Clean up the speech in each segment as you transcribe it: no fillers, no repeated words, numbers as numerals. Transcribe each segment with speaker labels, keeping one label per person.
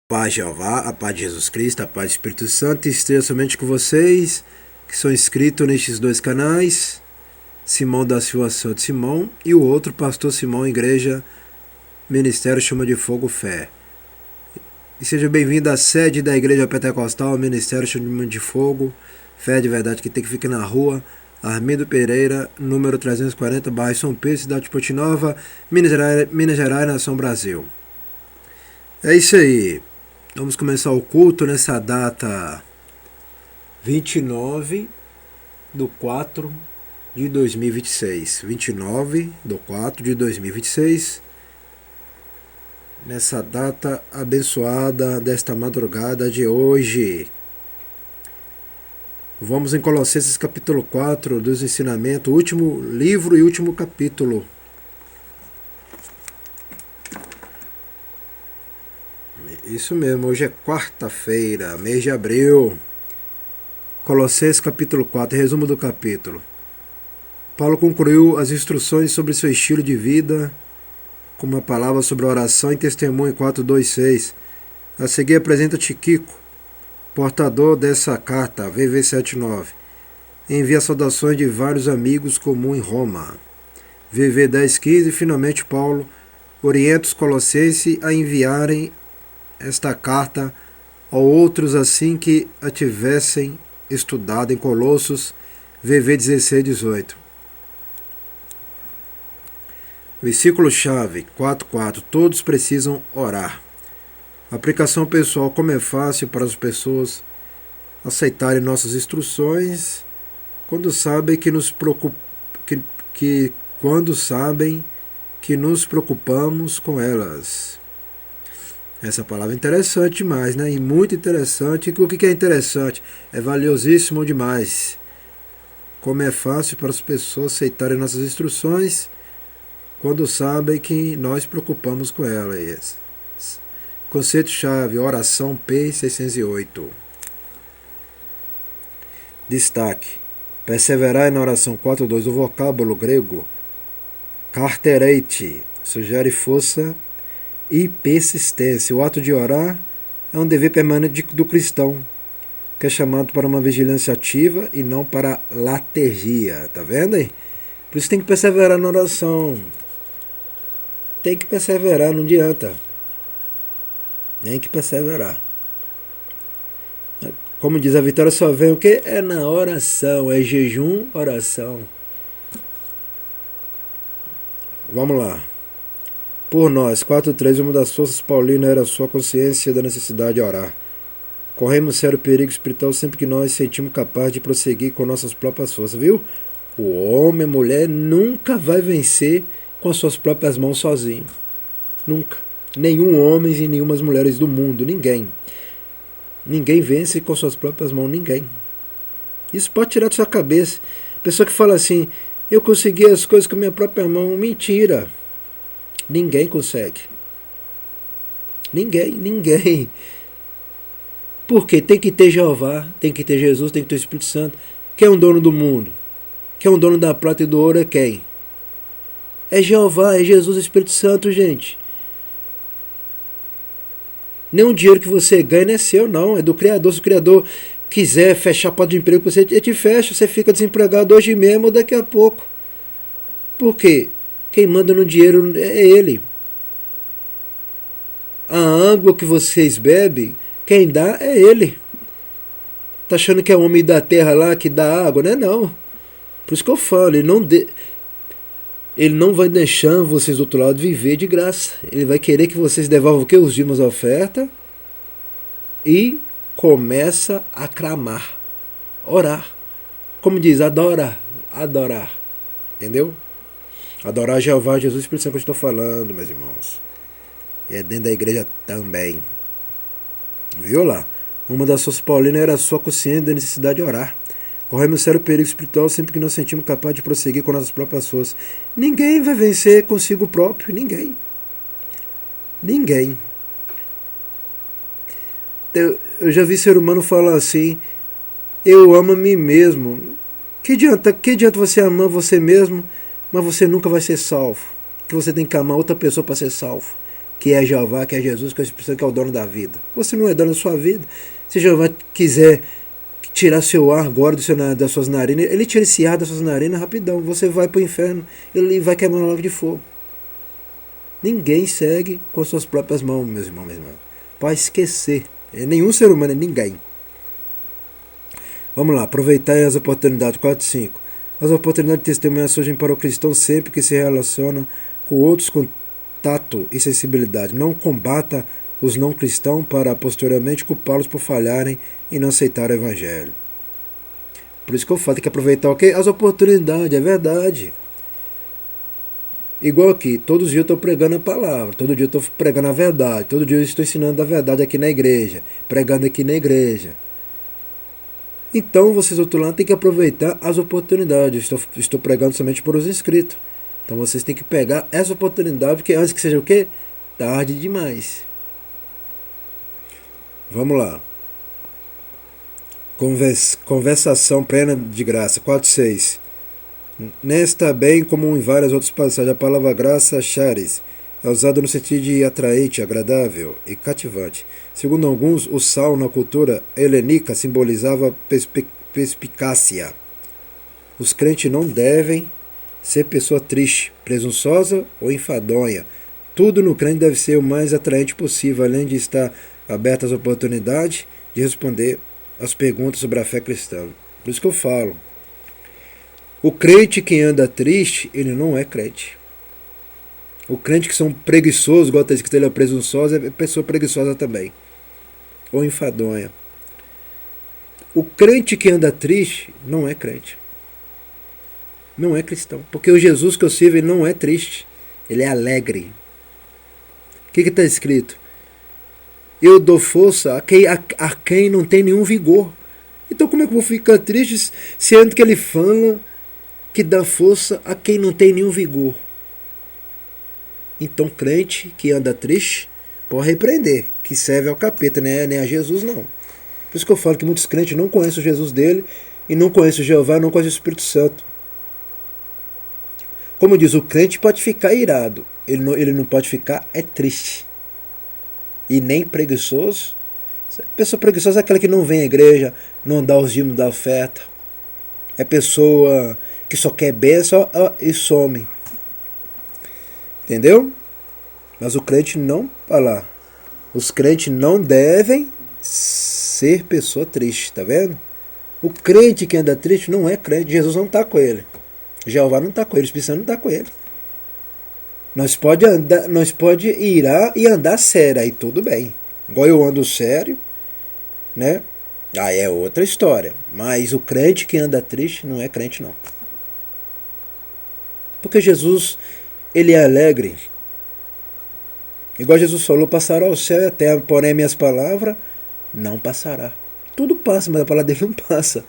Speaker 1: Paz de Jeová, a paz de Jesus Cristo, a paz do Espírito Santo esteja somente com vocês que são inscritos nestes dois canais, Simão da Silva Santo Simão e o outro Pastor Simão, Igreja Ministério Chama de Fogo Fé. E seja bem-vindo à sede da Igreja Pentecostal, Ministério Chama de Fogo Fé de Verdade, que tem que ficar na rua Armindo Pereira, número 340, bairro São Pedro, cidade de Ponte Nova, Minas Gerais, Nação Brasil. É isso aí. Vamos começar o culto nessa data 29/4/2026. 29/4/2026. Nessa data abençoada desta madrugada de hoje. Vamos em Colossenses capítulo 4 dos ensinamentos, último livro e último capítulo. Isso mesmo, hoje é quarta-feira, mês de abril. Colossenses capítulo 4, resumo do capítulo. Paulo concluiu as instruções sobre seu estilo de vida com uma palavra sobre a oração e testemunho 4:2-6. A seguir apresenta Tíquico, portador dessa carta, VV79. Envia saudações de vários amigos comuns em Roma. VV10:15. Finalmente Paulo orienta os colossenses a enviarem esta carta a outros assim que a tivessem estudado em Colossos, VV 16:18. Versículo-chave 4:4. Todos precisam orar. Aplicação pessoal: como é fácil para as pessoas aceitarem nossas instruções quando sabem que nos preocupamos com elas. Essa palavra é interessante demais, né? E muito interessante. O que é interessante? É valiosíssimo demais. Como é fácil para as pessoas aceitarem nossas instruções quando sabem que nós preocupamos com elas. Conceito-chave, oração P608. Destaque: perseverar na oração 4:2. O vocábulo grego cartereite sugere força e persistência. O ato de orar é um dever permanente do cristão, que é chamado para uma vigilância ativa e não para latergia. Tá vendo aí? Por isso tem que perseverar na oração. Tem que perseverar, não adianta. Tem que perseverar. Como diz a vitória, só vem o quê? É na oração, é jejum, oração. Vamos lá. Por nós, 4:3, uma das forças paulinas era a sua consciência da necessidade de orar. Corremos sério perigo espiritual sempre que nós sentimos capazes de prosseguir com nossas próprias forças, viu? O homem, a mulher, nunca vai vencer com as suas próprias mãos sozinho. Nunca. Nenhum homem e nenhuma mulheres do mundo, ninguém. Ninguém vence com suas próprias mãos, ninguém. Isso pode tirar da sua cabeça. Pessoa que fala assim, eu consegui as coisas com a minha própria mão, mentira. Ninguém consegue. Ninguém. Porque tem que ter Jeová, tem que ter Jesus, tem que ter o Espírito Santo. Quem é o dono do mundo? Quem é o dono da prata e do ouro é quem? É Jeová, é Jesus, o Espírito Santo, gente. Nenhum dinheiro que você ganha não é seu, não. É do Criador. Se o Criador quiser fechar a porta de emprego para você, ele te fecha. Você fica desempregado hoje mesmo ou daqui a pouco. Por quê? Quem manda no dinheiro é Ele. A água que vocês bebem, quem dá é Ele. Tá achando que é o homem da terra lá que dá água? Não é não. Por isso que eu falo, Ele não vai deixar vocês do outro lado viver de graça. Ele vai querer que vocês devolvam o que? Os dízimos, a oferta. E começa a clamar. Orar. Como diz, adorar. Entendeu? Adorar Jeová, Jesus, Espírito Santo que eu estou falando, meus irmãos. E é dentro da igreja também. Viu lá? Uma das forças paulinas era a sua consciência da necessidade de orar. Corremos sério perigo espiritual sempre que nos sentimos capazes de prosseguir com nossas próprias forças. Ninguém vai vencer consigo próprio. Ninguém. Eu já vi ser humano falar assim, eu amo a mim mesmo. Que adianta você amar você mesmo, mas você nunca vai ser salvo? Que você tem que amar outra pessoa para ser salvo. que é Jeová, que é Jesus, que é o Espírito Santo, que é o dono da vida. Você não é dono da sua vida. Se Jeová quiser tirar seu ar agora das suas narinas, ele tira esse ar das suas narinas rapidão. Você vai para o inferno, ele vai queimar logo de fogo. Ninguém segue com suas próprias mãos, meus irmãos, minhas irmãs. Para esquecer. Nenhum ser humano, ninguém. Vamos lá, aproveitar as oportunidades. 4 e 5. As oportunidades de testemunhar surgem para o cristão sempre que se relaciona com outros com tato e sensibilidade. Não combata os não cristãos para posteriormente culpá-los por falharem e não aceitar o evangelho. Por isso que eu falo, tem que aproveitar o quê? As oportunidades, é verdade. Igual aqui, todos os dias eu estou pregando a palavra, todo dia eu estou pregando a verdade, todo dia eu estou ensinando a verdade aqui na igreja, pregando aqui na igreja. Então vocês outro lado têm que aproveitar as oportunidades. Estou pregando somente para os inscritos. Então vocês têm que pegar essa oportunidade, porque antes que seja o quê? Tarde demais. Vamos lá. Conversação plena de graça. 4:6. Nesta, bem como em várias outras passagens, a palavra graça, charis, é usada no sentido de atraente, agradável e cativante. Segundo alguns, o sal na cultura helênica simbolizava perspicácia. Os crentes não devem ser pessoa triste, presunçosa ou enfadonha. Tudo no crente deve ser o mais atraente possível, além de estar aberto às oportunidades de responder às perguntas sobre a fé cristã. Por isso que eu falo. O crente que anda triste, ele não é crente. O crente que são preguiçosos, igual está escrito, ele é presunçoso, é pessoa preguiçosa também. Ou enfadonha. O crente que anda triste não é crente. Não é cristão. Porque o Jesus que eu sirvo, ele não é triste. Ele é alegre. O que está escrito? Eu dou força a quem não tem nenhum vigor. Então como é que eu vou ficar triste sendo que ele fala que dá força a quem não tem nenhum vigor? Então crente que anda triste pode repreender, que serve ao capeta, né? Nem a Jesus não. Por isso que eu falo que muitos crentes não conhecem o Jesus dele e não conhecem o Jeová, não conhecem o Espírito Santo. Como diz, o crente pode ficar irado, ele não pode ficar triste. E nem preguiçoso. A pessoa preguiçosa é aquela que não vem à igreja, não dá os dízimos da oferta. É pessoa que só quer bênção e some. Entendeu? Mas o crente não, olha lá, os crentes não devem ser pessoa triste, tá vendo? O crente que anda triste não é crente, Jesus não está com ele. Jeová não está com ele, o Espírito Santo não está com ele. Nós pode irar e andar sério, aí tudo bem. Igual eu ando sério, né? Aí é outra história. Mas o crente que anda triste não é crente não. Porque Jesus, ele é alegre. Igual Jesus falou, passará o céu e a terra, porém minhas palavras não passará. Tudo passa, mas a palavra dele não passa.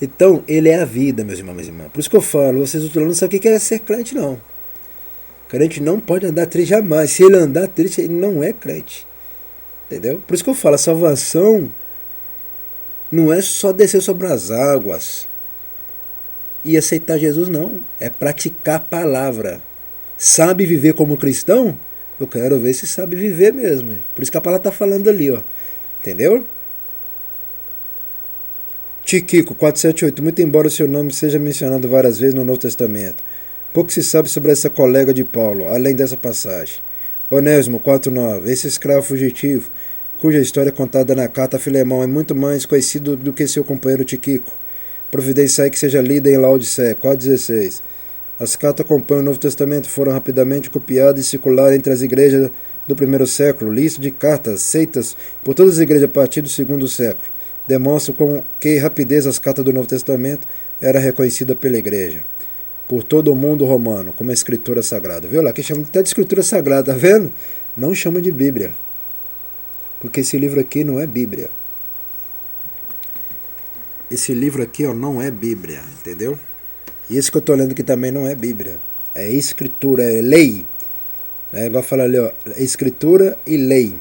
Speaker 1: Então, ele é a vida, meus irmãos, minhas irmãs. Por isso que eu falo, vocês não sabem o que é ser crente, não. Crente não pode andar triste jamais. Se ele andar triste, ele não é crente. Entendeu? Por isso que eu falo, a salvação não é só descer sobre as águas e aceitar Jesus, não. É praticar a palavra. Sabe viver como cristão? Eu quero ver se sabe viver mesmo. Por isso que a palavra está falando ali, ó. Entendeu? Tiquico, 478. Muito embora o seu nome seja mencionado várias vezes no Novo Testamento, pouco se sabe sobre essa colega de Paulo, além dessa passagem. Onésimo, 4:9. Esse escravo fugitivo, cuja história é contada na carta a Filemão, é muito mais conhecido do que seu companheiro Tiquico. Providenciai que seja lida em Laodiceia, 4:16. As cartas acompanham o Novo Testamento foram rapidamente copiadas e circularam entre as igrejas do primeiro século. Lista de cartas aceitas por todas as igrejas a partir do segundo século demonstram com que rapidez as cartas do Novo Testamento era reconhecida pela igreja por todo o mundo romano como a escritura sagrada. Viu lá? Que chama até de escritura sagrada, tá vendo? Não chama de Bíblia. Porque esse livro aqui não é Bíblia. Esse livro aqui, ó, não é Bíblia, entendeu? E esse que eu estou lendo aqui também não é Bíblia. É escritura, é lei. É igual falar ali, ó, escritura e lei.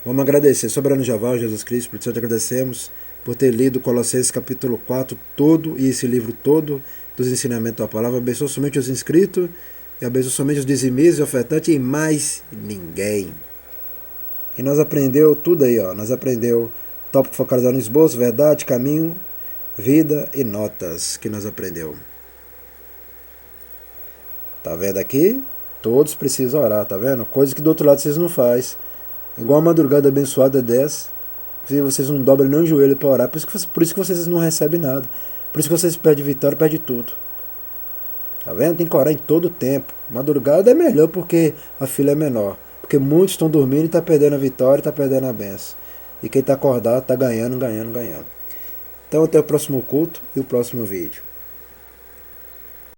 Speaker 1: Vamos agradecer. Soberano Jeová, Jesus Cristo, por isso te agradecemos por ter lido Colossenses capítulo 4 todo e esse livro todo dos ensinamentos da palavra. Abençoa somente os inscritos Eu abençoo somente os dizimistas e ofertantes e mais ninguém. E nós aprendeu tudo aí, ó. Nós aprendeu tópico focalizado no esboço, verdade, caminho, vida e notas que nós aprendeu. Tá vendo aqui? Todos precisam orar, tá vendo? Coisa que do outro lado vocês não fazem. Igual a madrugada abençoada dessa, se vocês não dobram nem o joelho para orar, por isso que vocês não recebem nada. Por isso que vocês perdem vitória, perdem tudo. Tá vendo? Tem que orar em todo o tempo. Madrugada é melhor porque a fila é menor. Porque muitos estão dormindo e estão perdendo a vitória, estão perdendo a benção. E quem está acordado está ganhando, ganhando, ganhando. Então até o próximo culto e o próximo vídeo.